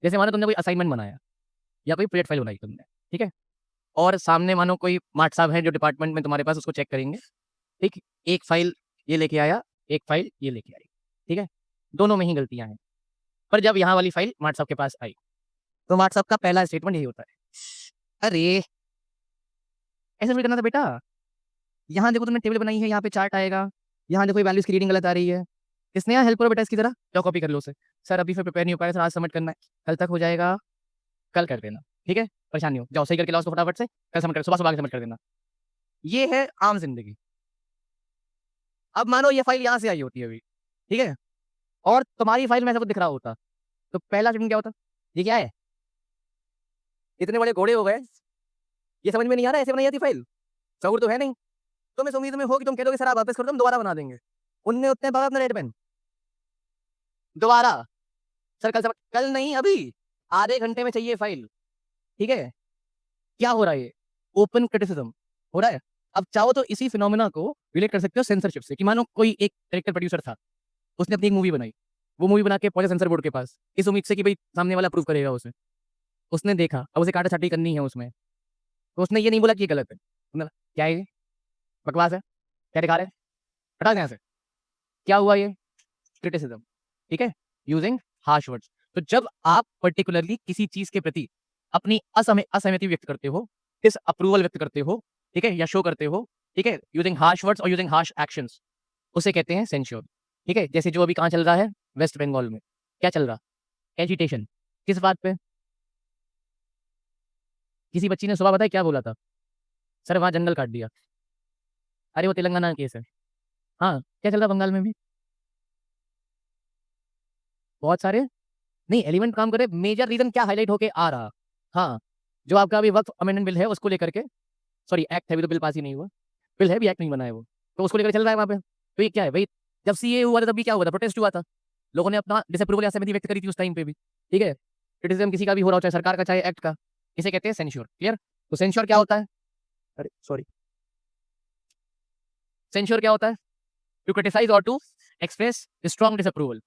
जैसे मानो तुमने कोई असाइनमेंट बनाया या कोई प्रोजेक्ट फाइल बनाई तुमने, ठीक है? और सामने मानो कोई मार्ट साहब हैं जो डिपार्टमेंट में तुम्हारे पास उसको चेक करेंगे, ठीक? एक फाइल ये लेके आया, एक फाइल ये लेके आई, ठीक है? दोनों में ही गलतियाँ हैं। पर जब यहाँ वाली फाइल मार्ट साहब के पास आई, तो मार्ट साहब का पहला स्टेटमेंट यही होता है, "अरे! ऐसे थोड़ी करना था बेटा। यहाँ देखो तुमने टेबल बनाई है, यहाँ पे चार्ट आएगा, यहाँ देखो ये वैल्यूज़ की रीडिंग गलत आ रही है। स्नेहा हेल्प करो बेटा इसकी ज़रा, जाओ कॉपी कर लो उसे। सर अभी फिर प्रिपेयर नहीं हो पाया सर, आज सबमिट करना है। कल तक हो जाएगा, कल कर देना, ठीक है? परेशान नहीं हो, जाओ सही करके लाओ उसको फटाफट से, कल सबमिट कर सुबह-सुबह आके सबमिट कर देना। ये है आम ज़िंदगी। अब मानो ये फाइल यहाँ से आई होती है अभी, ठीक है? और तुम्हारी फाइल में ऐसा कुछ दिख रहा होता, तो पहला स्टेटमेंट क्या होता? ये क्या है? इतने बड़े घोड़े हो गए, ये समझ में नहीं आ रहा है ऐसे बनाई जाती फाइल? सबूर तो है नहीं। तुम इस उम्मीद में हो कि तुम कह दोगे सर आप वापस कर दो हम दोबारा बना देंगे। उनने उतने पागल अपना रेड पेन, दोबारा, सर कल नहीं अभी, आधे घंटे में चाहिए फाइल, ठीक है? क्या हो रहा है ये? ओपन क्रिटिसिज्म हो रहा है। अब चाहो तो इसी फिनोमेना को रिलेट कर सकते हो सेंसरशिप से कि मानो कोई एक डायरेक्टर प्रोड्यूसर था, उसने अपनी एक मूवी बनाई, वो मूवी बना के पहुंचा सेंसर बोर्ड के पास, इस उम्मीद से कि भाई सामने वाला अप्रूव करेगा उसे। उसने देखा, अब उसे काटा-छाँटी करनी है उसमें, तो उसने ये नहीं बोला कि ये गलत है। उसने बोला, "क्या है ये? बकवास है, क्या दिखा रहे हैं? हटाओ यहाँ से।" क्या हुआ ये? क्रिटिसिज्म, ठीक है? Using harsh words. तो जब आप पर्टिकुलरली किसी चीज़ के प्रति अपनी असहमति व्यक्त करते हो, डिसअप्रूवल व्यक्त करते हो, ठीक है? या शो करते हो, ठीक है? यूजिंग हार्श वर्ड्स और यूजिंग हार्श एक्शंस, उसे कहते हैं सेंस्योर, ठीक है? जैसे जो अभी कहाँ चल रहा है? वेस्ट बंगाल में। क्या चल रहा? एजिटेशन। किस बात पे? किसी बच्ची ने सुबह पता है क्या बोला था? सर वहाँ जंगल काट दिया। अरे वो तेलंगाना का केस है। हाँ, क्या चल रहा है बंगाल में भी? बहुत सारे नहीं एलिमेंट काम कर रहे, मेजर रीज़न क्या हाइलाइट होके आ रहा? हाँ, जो आपका अभी वक्फ अमेंडमेंट बिल है उसको लेकर के सॉरी एक्ट है अभी तो बिल पास ही नहीं हुआ। बिल है अभी एक्ट नहीं बना है वो। तो उसको लेकर चल रहा है वहाँ पे। तो ये क्या है भई जब सीएए हुआ था तब भी क्या हुआ था? प्रोटेस्ट हुआ था। लोगों ने अपना डिसअप्रूवल या असहमति व्यक्त करी थी उस टाइम पे भी। ठीक है? क्रिटिसिज़्म किसी का भी हो रहा हो चाहे सरकार का चाहे एक्ट का। इसे कहते हैं सेंश्योर, क्लियर? तो सेंश्योर क्या होता है? अरे सॉरी। सेंश्योर क्या होता है? टू क्रिटिसाइज़ और टू एक्सप्रेस स्ट्रांग डिसअप्रूवल।